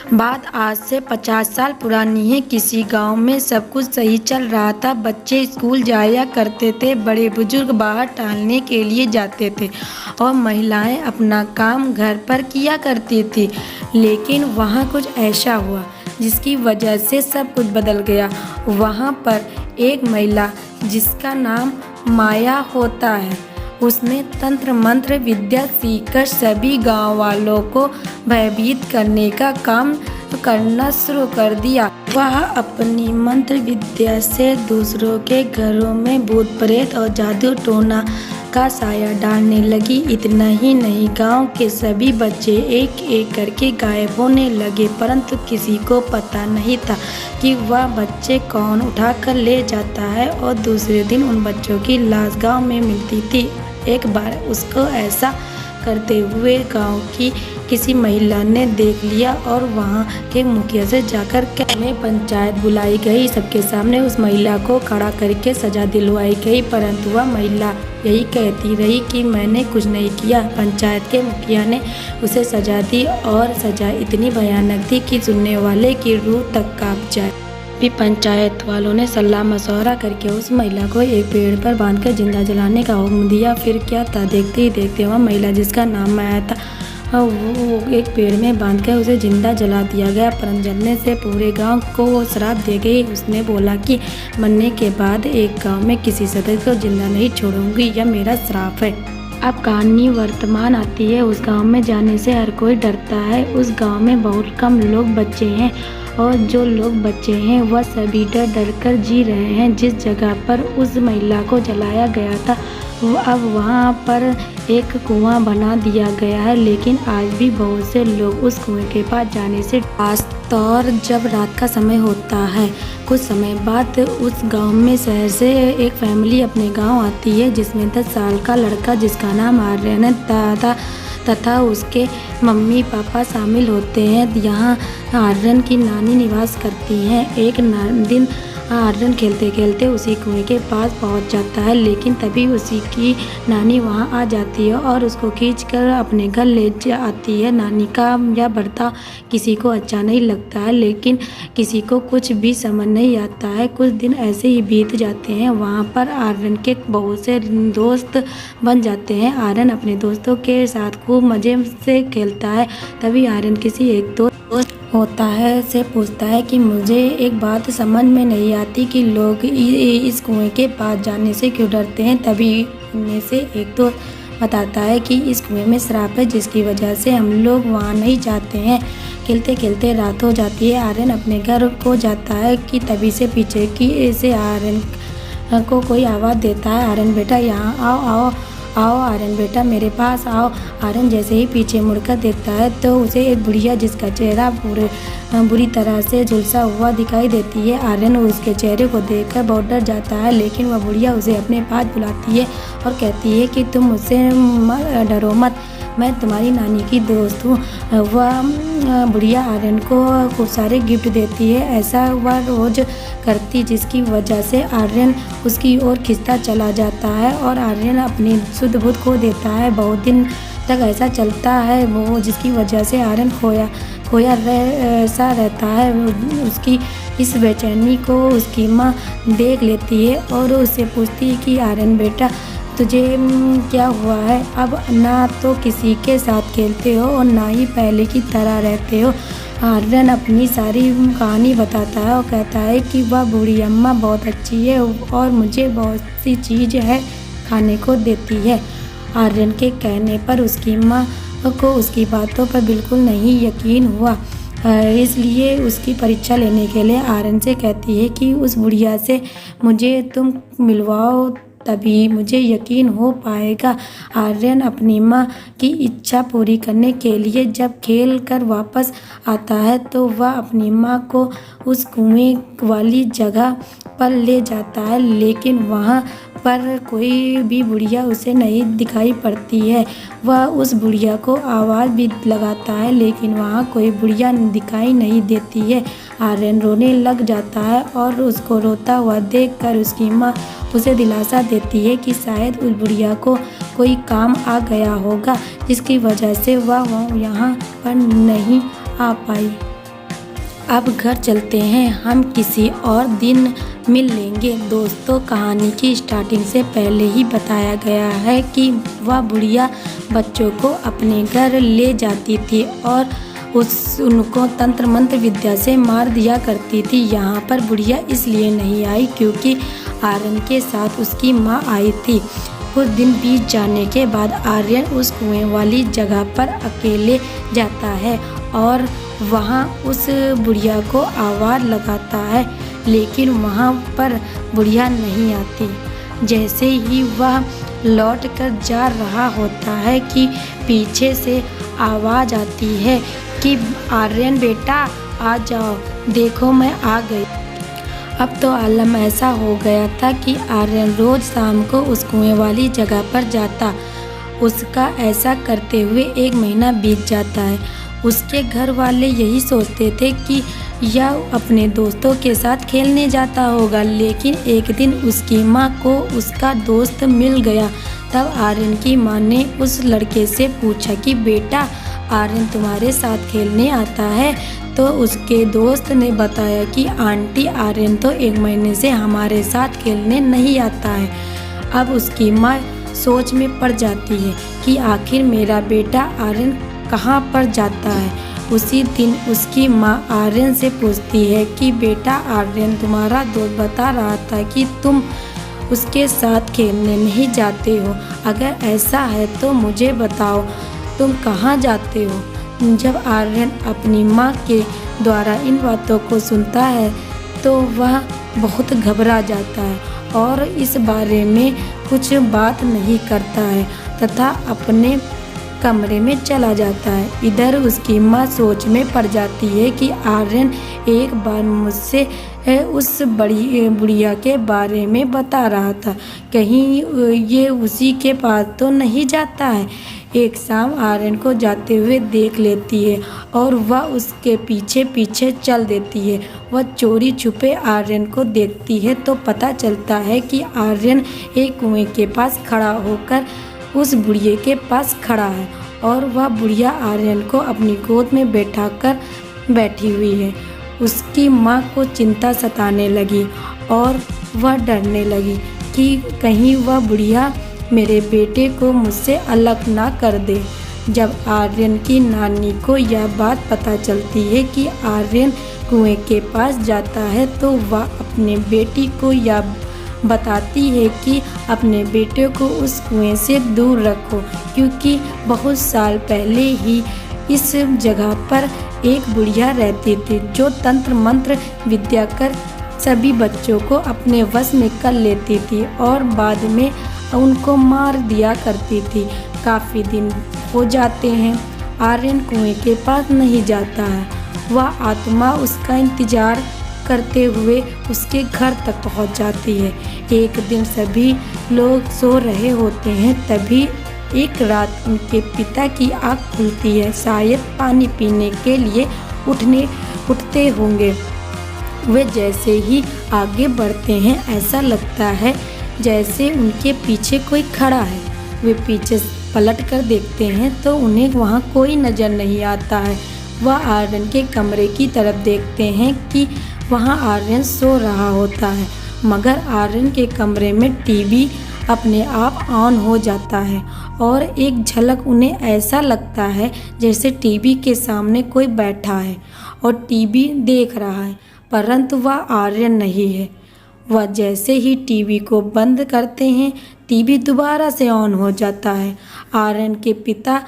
बात आज से 50 साल पुरानी है। किसी गांव में सब कुछ सही चल रहा था। बच्चे स्कूल जाया करते थे, बड़े बुजुर्ग बाहर टहलने के लिए जाते थे और महिलाएं अपना काम घर पर किया करती थी। लेकिन वहाँ कुछ ऐसा हुआ जिसकी वजह से सब कुछ बदल गया। वहाँ पर एक महिला जिसका नाम माया होता है, उसने तंत्र मंत्र विद्या सीखकर सभी गांव वालों को भयभीत करने का काम करना शुरू कर दिया। वह अपनी मंत्र विद्या से दूसरों के घरों में भूत प्रेत और जादू टोना का साया डालने लगी। इतना ही नहीं, गांव के सभी बच्चे एक एक करके गायब होने लगे, परंतु किसी को पता नहीं था कि वह बच्चे कौन उठा कर ले जाता है और दूसरे दिन उन बच्चों की लाश गांव में मिलती थी। एक बार उसको ऐसा करते हुए गांव की किसी महिला ने देख लिया और वहां के मुखिया से जाकर में पंचायत बुलाई गई। सबके सामने उस महिला को खड़ा करके सजा दिलवाई गई, परंतु वह महिला यही कहती रही कि मैंने कुछ नहीं किया। पंचायत के मुखिया ने उसे सजा दी और सजा इतनी भयानक थी कि सुनने वाले की रूह तक कांप जाए। भी पंचायत वालों ने सलाह मशवरा करके उस महिला को एक पेड़ पर बांधकर जिंदा जलाने का हुक्म दिया। फिर क्या था, देखते ही देखते वह महिला जिसका नाम माया था, वो एक पेड़ में बांधकर उसे जिंदा जला दिया गया। परंतु जलने से पूरे गांव को वो श्राप दे गई। उसने बोला कि मरने के बाद एक गांव में किसी सदस्य को जिंदा नहीं छोड़ूंगी, यह मेरा श्राप है। अब कहानी वर्तमान आती है। उस गांव में जाने से हर कोई डरता है। उस गांव में बहुत कम लोग बच्चे हैं और जो लोग बच्चे हैं वह सभी डर डर कर जी रहे हैं। जिस जगह पर उस महिला को जलाया गया था अब वहाँ पर एक कुआं बना दिया गया है, लेकिन आज भी बहुत से लोग उस कुएं के पास जाने से खासतौर जब रात का समय होता है। कुछ समय बाद उस गांव में शहर से एक फैमिली अपने गांव आती है, जिसमें 10 साल का लड़का जिसका नाम आर्यन है तथा उसके मम्मी पापा शामिल होते हैं। यहाँ आर्यन की नानी निवास करती हैं। एक दिन आर्यन खेलते खेलते उसी कुएं के पास पहुंच जाता है, लेकिन तभी उसी की नानी वहां आ जाती है और उसको खींचकर अपने घर ले जाती है। नानी का यह बर्ताव किसी को अच्छा नहीं लगता है, लेकिन किसी को कुछ भी समझ नहीं आता है। कुछ दिन ऐसे ही बीत जाते हैं। वहां पर आर्यन के बहुत से दोस्त बन जाते हैं। आर्यन अपने दोस्तों के साथ खूब मजे से खेलता है। तभी आर्यन किसी एक दोस्त होता है से पूछता है कि मुझे एक बात समझ में नहीं आती कि लोग इस कुएं के पास जाने से क्यों डरते हैं। तभी उनमें से एक दोस्त बताता है कि इस कुएं में श्राप है, जिसकी वजह से हम लोग वहां नहीं जाते हैं। खेलते खेलते रात हो जाती है। आर्यन अपने घर को जाता है कि तभी से पीछे की से आर्यन को कोई आवाज़ देता है, आर्यन बेटा यहाँ आओ आओ आओ, आर्यन बेटा मेरे पास आओ। आर्यन जैसे ही पीछे मुड़कर देखता है तो उसे एक बुढ़िया जिसका चेहरा बुरी तरह से झुलसा हुआ दिखाई देती है। आर्यन उसके चेहरे को देखकर बहुत डर जाता है, लेकिन वह बुढ़िया उसे अपने पास बुलाती है और कहती है कि तुम मुझसे डरो मत, मैं तुम्हारी नानी की दोस्त हूँ। वह बुढ़िया आर्यन को खूब सारे गिफ्ट देती है। ऐसा वह रोज करती, जिसकी वजह से आर्यन उसकी ओर खिंचता चला जाता है और आर्यन अपनी शुद्ध बुद्ध खो देता है। बहुत दिन तक ऐसा चलता है वो, जिसकी वजह से आर्यन खोया ऐसा रहता है। उसकी इस बेचैनी को उसकी माँ देख लेती है और उससे पूछती है कि आर्यन बेटा तुझे क्या हुआ है? अब ना तो किसी के साथ खेलते हो और ना ही पहले की तरह रहते हो। आर्यन अपनी सारी कहानी बताता है और कहता है कि वह बूढ़ी अम्मा बहुत अच्छी है और मुझे बहुत सी चीज़ है खाने को देती है। आर्यन के कहने पर उसकी माँ को उसकी बातों पर बिल्कुल नहीं यकीन हुआ, इसलिए उसकी परीक्षा लेने के लिए आर्यन से कहती है कि उस बुढ़िया से मुझे तुम मिलवाओ, तभी मुझे यकीन हो पाएगा। आर्यन अपनी माँ की इच्छा पूरी करने के लिए जब खेल कर वापस आता है तो वह अपनी माँ को उस कुएं वाली जगह पर ले जाता है, लेकिन वहाँ पर कोई भी बुढ़िया उसे नहीं दिखाई पड़ती है। वह उस बुढ़िया को आवाज़ भी लगाता है, लेकिन वहाँ कोई बुढ़िया दिखाई नहीं देती है। आर्यन रोने लग जाता है और उसको रोता हुआ देखकर उसकी माँ उसे दिलासा देती है कि शायद उस बुढ़िया को कोई काम आ गया होगा, जिसकी वजह से वह यहाँ पर नहीं आ पाई। अब घर चलते हैं, हम किसी और दिन मिल लेंगे। दोस्तों, कहानी की स्टार्टिंग से पहले ही बताया गया है कि वह बुढ़िया बच्चों को अपने घर ले जाती थी और उनको तंत्र मंत्र विद्या से मार दिया करती थी। यहाँ पर बुढ़िया इसलिए नहीं आई क्योंकि आर्यन के साथ उसकी माँ आई थी। कुछ दिन बीत जाने के बाद आर्यन उस कुएं वाली जगह पर अकेले जाता है और वहाँ उस बुढ़िया को आवाज़ लगाता है, लेकिन वहाँ पर बुढ़िया नहीं आती। जैसे ही वह लौट कर जा रहा होता है कि पीछे से आवाज़ आती है कि आर्यन बेटा आ जाओ, देखो मैं आ गई। अब तो आलम ऐसा हो गया था कि आर्यन रोज़ शाम को उस कुएं वाली जगह पर जाता। उसका ऐसा करते हुए 1 महीना बीत जाता है। उसके घर वाले यही सोचते थे कि यह अपने दोस्तों के साथ खेलने जाता होगा, लेकिन एक दिन उसकी माँ को उसका दोस्त मिल गया। तब आर्यन की माँ ने उस लड़के से पूछा कि बेटा, आर्यन तुम्हारे साथ खेलने आता है? तो उसके दोस्त ने बताया कि आंटी, आर्यन तो 1 महीने से हमारे साथ खेलने नहीं आता है। अब उसकी माँ सोच में पड़ जाती है कि आखिर मेरा बेटा आर्यन कहाँ पर जाता है। उसी दिन उसकी माँ आर्यन से पूछती है कि बेटा, आर्यन तुम्हारा दोस्त बता रहा था कि तुम उसके साथ खेलने नहीं जाते हो। अगर ऐसा है तो मुझे बताओ, तुम कहाँ जाते हो? जब आर्यन अपनी माँ के द्वारा इन बातों को सुनता है तो वह बहुत घबरा जाता है और इस बारे में कुछ बात नहीं करता है तथा अपने कमरे में चला जाता है। इधर उसकी माँ सोच में पड़ जाती है कि आर्यन एक बार मुझसे उस बड़ी बुढ़िया के बारे में बता रहा था, कहीं ये उसी के पास तो नहीं जाता है। एक शाम आर्यन को जाते हुए देख लेती है और वह उसके पीछे पीछे चल देती है। वह चोरी छुपे आर्यन को देखती है तो पता चलता है कि आर्यन एक कुएं के पास खड़ा होकर उस बुढ़िया के पास खड़ा है और वह बुढ़िया आर्यन को अपनी गोद में बैठाकर बैठी हुई है। उसकी माँ को चिंता सताने लगी और वह डरने लगी कि कहीं वह बुढ़िया मेरे बेटे को मुझसे अलग ना कर दे। जब आर्यन की नानी को यह बात पता चलती है कि आर्यन कुएं के पास जाता है तो वह अपने बेटी को यह बताती है कि अपने बेटे को उस कुएं से दूर रखो, क्योंकि बहुत साल पहले ही इस जगह पर एक बुढ़िया रहती थी जो तंत्र मंत्र विद्या कर सभी बच्चों को अपने वश में कर लेती थी और बाद में उनको मार दिया करती थी। काफ़ी दिन हो जाते हैं, आर्यन कुएं के पास नहीं जाता है। वह आत्मा उसका इंतजार करते हुए उसके घर तक पहुंच जाती है। एक दिन सभी लोग सो रहे होते हैं, तभी एक रात उनके पिता की आँख खुलती है। शायद पानी पीने के लिए उठते होंगे। वे जैसे ही आगे बढ़ते हैं ऐसा लगता है जैसे उनके पीछे कोई खड़ा है। वे पीछे पलट कर देखते हैं तो उन्हें वहाँ कोई नज़र नहीं आता है। वह आर्यन के कमरे की तरफ देखते हैं कि वहाँ आर्यन सो रहा होता है, मगर आर्यन के कमरे में टीवी अपने आप ऑन हो जाता है और एक झलक उन्हें ऐसा लगता है जैसे टीवी के सामने कोई बैठा है और टीवी देख रहा है, परंतु वह आर्यन नहीं है। वह जैसे ही टीवी को बंद करते हैं, टीवी दोबारा से ऑन हो जाता है। आर्यन के पिता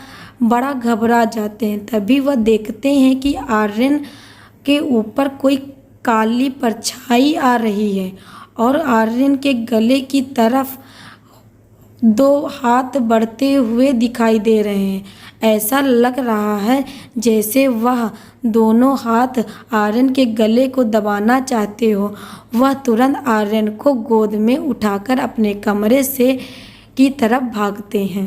बड़ा घबरा जाते हैं। तभी वह देखते हैं कि आर्यन के ऊपर कोई काली परछाई आ रही है और आर्यन के गले की तरफ 2 हाथ बढ़ते हुए दिखाई दे रहे हैं। ऐसा लग रहा है जैसे वह दोनों हाथ आर्यन के गले को दबाना चाहते हो। वह तुरंत आर्यन को गोद में उठाकर अपने कमरे से की तरफ भागते हैं।